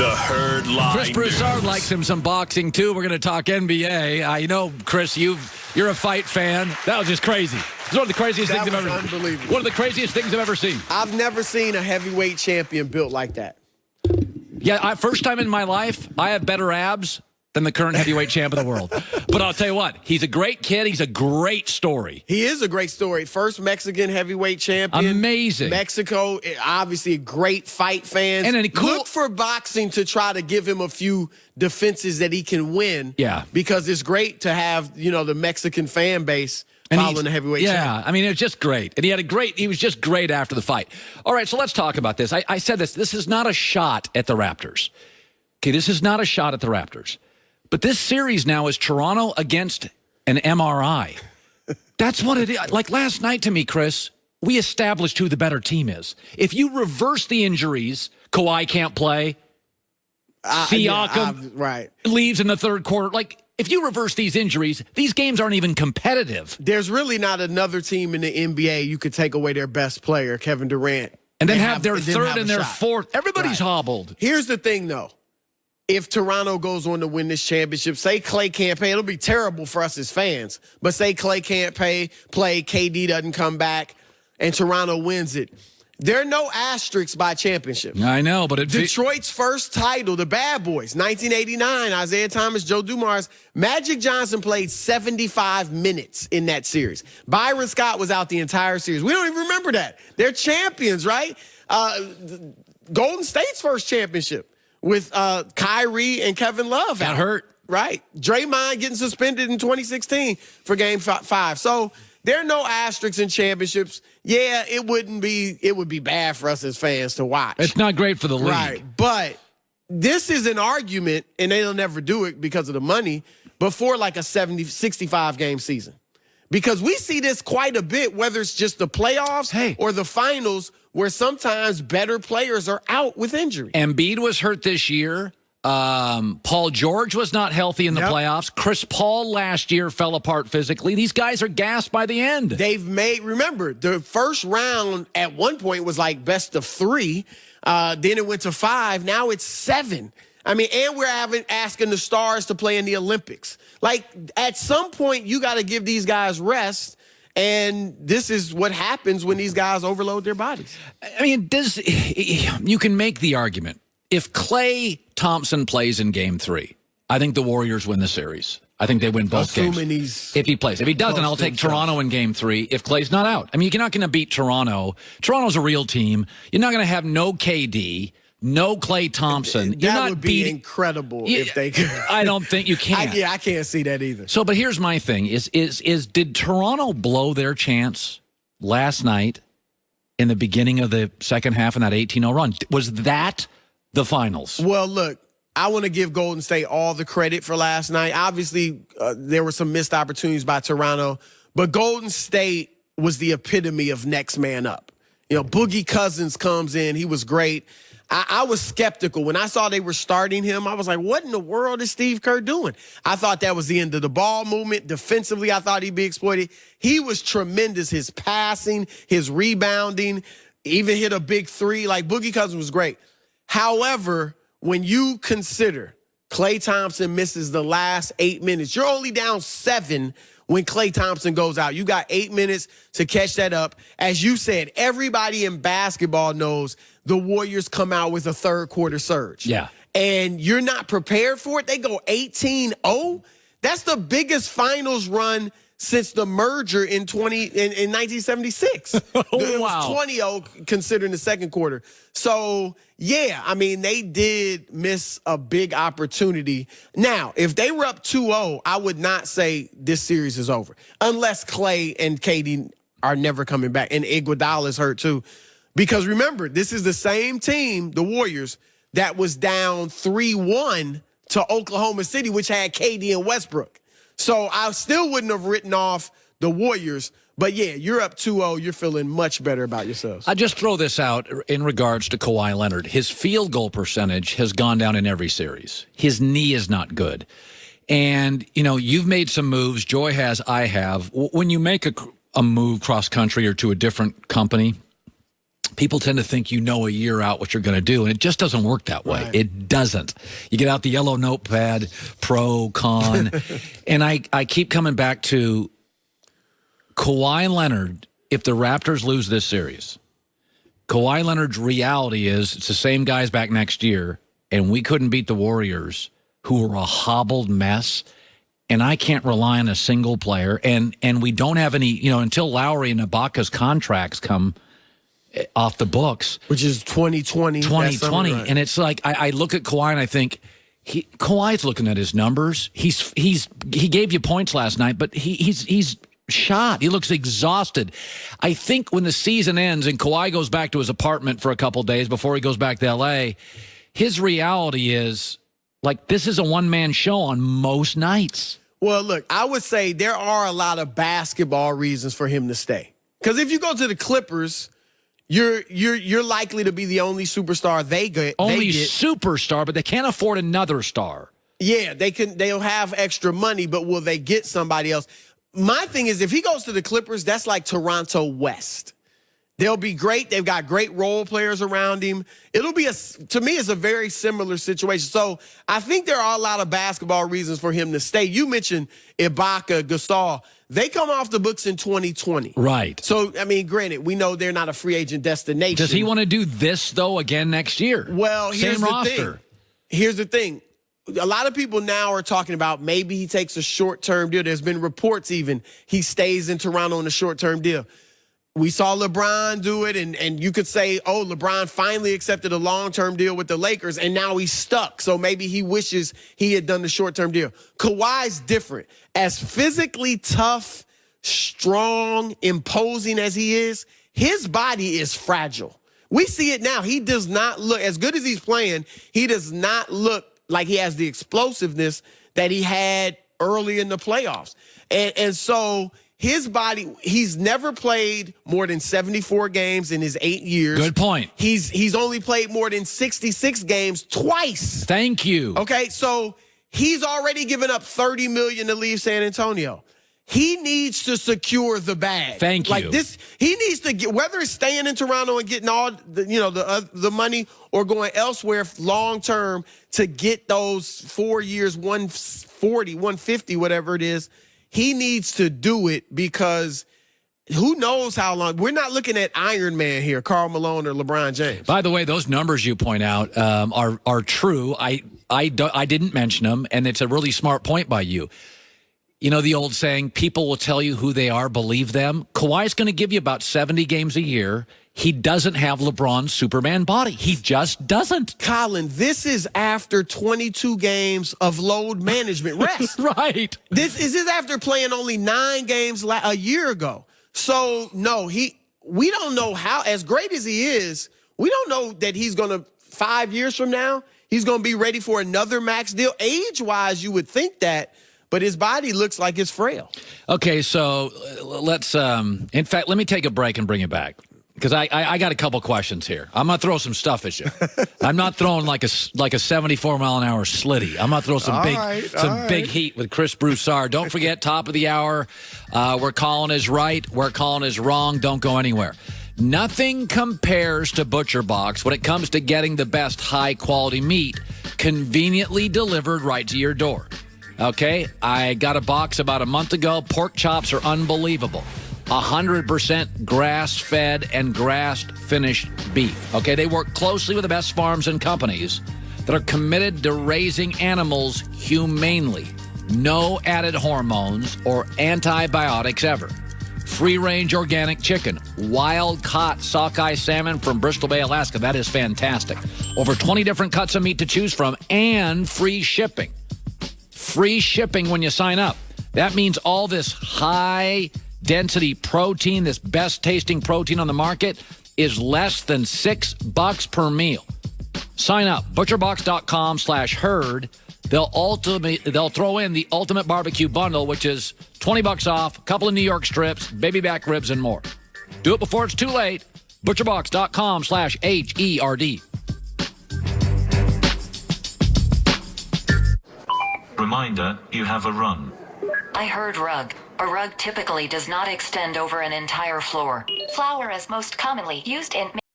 The Herd Line. Chris Broussard likes him some boxing, too. We're going to talk NBA. You know, Chris, you're a fight fan. That was just crazy. It's one of the craziest things I've ever seen. Unbelievable. One of the craziest things I've ever seen. I've never seen a heavyweight champion built like that. Yeah, first time in my life, I have better abs than the current heavyweight champ of the world. But I'll tell you what, he's a great kid. He's a great story. He is a great story. First Mexican heavyweight champion. Amazing. Mexico, obviously great fight fans. And then look for boxing to try to give him a few defenses that he can win. Yeah. Because it's great to have, the Mexican fan base following the heavyweight champ. Yeah, I mean, it was just great. And he was just great after the fight. All right, so let's talk about this. I said this. This is not a shot at the Raptors. Okay, this is not a shot at the Raptors. But this series now is Toronto against an MRI. That's what it is. Like last night to me, Chris, we established who the better team is. If you reverse the injuries, Kawhi can't play. Siakam leaves in the third quarter. Like, if you reverse these injuries, these games aren't even competitive. There's really not another team in the NBA you could take away their best player, Kevin Durant. And then have their third and their fourth. Everybody's hobbled. Here's the thing, though. If Toronto goes on to win this championship, say Klay can't play, it'll be terrible for us as fans. But say Klay can't play, KD doesn't come back, and Toronto wins it. There are no asterisks by championship. I know, but Detroit's first title, the Bad Boys, 1989, Isaiah Thomas, Joe Dumars. Magic Johnson played 75 minutes in that series. Byron Scott was out the entire series. We don't even remember that. They're champions, right? Golden State's first championship with Kyrie and Kevin Love got hurt. Right. Draymond getting suspended in 2016 for Game 5. So there are no asterisks in championships. Yeah, it would be bad for us as fans to watch. It's not great for the league. Right. But this is an argument, and they'll never do it because of the money, before like a 65 game season. Because we see this quite a bit, whether it's just the playoffs or the finals, where sometimes better players are out with injury. Embiid was hurt this year. Paul George was not healthy in the playoffs. Chris Paul last year fell apart physically. These guys are gassed by the end. Remember, the first round at one point was like best of 3. Then it went to 5. Now it's 7. I mean, and we're asking the stars to play in the Olympics. Like, at some point, you got to give these guys rest. And this is what happens when these guys overload their bodies. I mean, you can make the argument. If Klay Thompson plays in Game 3, I think the Warriors win the series. I think they win both games. If he plays. If he doesn't, I'll take Toronto in Game 3 if Klay's not out. I mean, you're not going to beat Toronto. Toronto's a real team. You're not going to have no KD, no Klay Thompson. That would be incredible if they could. I don't think you can. I can't see that either. So, but here's my thing. Did Toronto blow their chance last night in the beginning of the second half in that 18-0 run? Was that the finals? Well, look, I want to give Golden State all the credit for last night. Obviously, there were some missed opportunities by Toronto, but Golden State was the epitome of next man up. Boogie Cousins comes in. He was great. I was skeptical. When I saw they were starting him, I was like, what in the world is Steve Kerr doing? I thought that was the end of the ball movement. Defensively, I thought he'd be exploited. He was tremendous. His passing, his rebounding, even hit a big 3. Like, Boogie Cousins was great. However, when you consider Klay Thompson misses the last 8 minutes, you're only down 7 when Klay Thompson goes out. You got 8 minutes to catch that up. As you said, everybody in basketball knows the Warriors come out with a third quarter surge. Yeah. And you're not prepared for it. They go 18-0. That's the biggest finals run since the merger in 1976. It was 20-0 considering the second quarter. So, yeah, I mean, they did miss a big opportunity. Now, if they were up 2-0, I would not say this series is over. Unless Klay and KD are never coming back. And Iguodala is hurt too. Because remember, this is the same team, the Warriors, that was down 3-1 to Oklahoma City, which had KD and Westbrook. So I still wouldn't have written off the Warriors. But, yeah, you're up 2-0. You're feeling much better about yourselves. I just throw this out in regards to Kawhi Leonard. His field goal percentage has gone down in every series. His knee is not good. And, you've made some moves. Joy has, I have. When you make a move cross-country or to a different company, people tend to think you know a year out what you're going to do, and it just doesn't work that way. Right. It doesn't. You get out the yellow notepad, pro, con, and I keep coming back to Kawhi Leonard. If the Raptors lose this series, Kawhi Leonard's reality is it's the same guys back next year, and we couldn't beat the Warriors, who are a hobbled mess, and I can't rely on a single player, and we don't have any, until Lowry and Ibaka's contracts come off the books. Which is 2020. 2020. Right. And it's like, I look at Kawhi and I think, Kawhi's looking at his numbers. He gave you points last night, but he's shot. He looks exhausted. I think when the season ends and Kawhi goes back to his apartment for a couple days before he goes back to L.A., his reality is, like, this is a one-man show on most nights. Well, look, I would say there are a lot of basketball reasons for him to stay. Because if you go to the Clippers, you're likely to be the only superstar they get. Superstar, but they can't afford another star. Yeah, they'll have extra money, but will they get somebody else? My thing is, if he goes to the Clippers, that's like Toronto West. They'll be great. They've got great role players around him. It'll be, to me, it's a very similar situation. So I think there are a lot of basketball reasons for him to stay. You mentioned Ibaka, Gasol. They come off the books in 2020. Right. So, I mean, granted, we know they're not a free agent destination. Does he want to do this, though, again next year? Well, here's Same the roster. thing. Here's the thing. A lot of people now are talking about maybe he takes a short-term deal. There's been reports even he stays in Toronto on a short-term deal. We saw LeBron do it, and you could say, oh, LeBron finally accepted a long-term deal with the Lakers, and now he's stuck. So maybe he wishes he had done the short-term deal. Kawhi's different. As physically tough, strong, imposing as he is, his body is fragile. We see it now. He does not look, as good as he's playing, he does not look like he has the explosiveness that he had early in the playoffs. And so his body, he's never played more than 74 games in his 8 years. Good point. He's only played more than 66 games twice. Thank you. Okay, so he's already given up $30 million to leave San Antonio. He needs to secure the bag. Thank you. Like this, he needs to get, whether it's staying in Toronto and getting all the money or going elsewhere long term to get those 4 years, 140, 150, whatever it is. He needs to do it because who knows how long. We're not looking at Iron Man here, Karl Malone or LeBron James. By the way, those numbers you point out are true. I didn't mention them, and it's a really smart point by you. You know the old saying, people will tell you who they are, believe them. Kawhi's going to give you about 70 games a year. He doesn't have LeBron's Superman body. He just doesn't. Colin, this is after 22 games of load management rest. Right. This is after playing only 9 games a year ago. So, no, we don't know how, as great as he is, we don't know that he's going to, 5 years from now, he's going to be ready for another max deal. Age-wise, you would think that, but his body looks like it's frail. Okay, so let's, in fact, let me take a break and bring it back. Because I got a couple questions here. I'm going to throw some stuff at you. I'm not throwing like a 74-mile-an-hour slitty. I'm going to throw some big heat with Chris Broussard. Don't forget, top of the hour, we're calling is right. We're calling is wrong. Don't go anywhere. Nothing compares to Butcher Box when it comes to getting the best high-quality meat conveniently delivered right to your door. Okay? I got a box about a month ago. Pork chops are unbelievable. 100% grass-fed and grass-finished beef. Okay, they work closely with the best farms and companies that are committed to raising animals humanely. No added hormones or antibiotics ever. Free-range organic chicken. Wild-caught sockeye salmon from Bristol Bay, Alaska. That is fantastic. Over 20 different cuts of meat to choose from and free shipping. Free shipping when you sign up. That means all this high-density protein, this best-tasting protein on the market, is less than $6 per meal. Sign up, butcherbox.com/herd. They'll throw in the ultimate barbecue bundle, which is $20 off, a couple of New York strips, baby back ribs, and more. Do it before it's too late. butcherbox.com/HERD. Reminder, you have a run. I heard rug. A rug typically does not extend over an entire floor. Flour is most commonly used in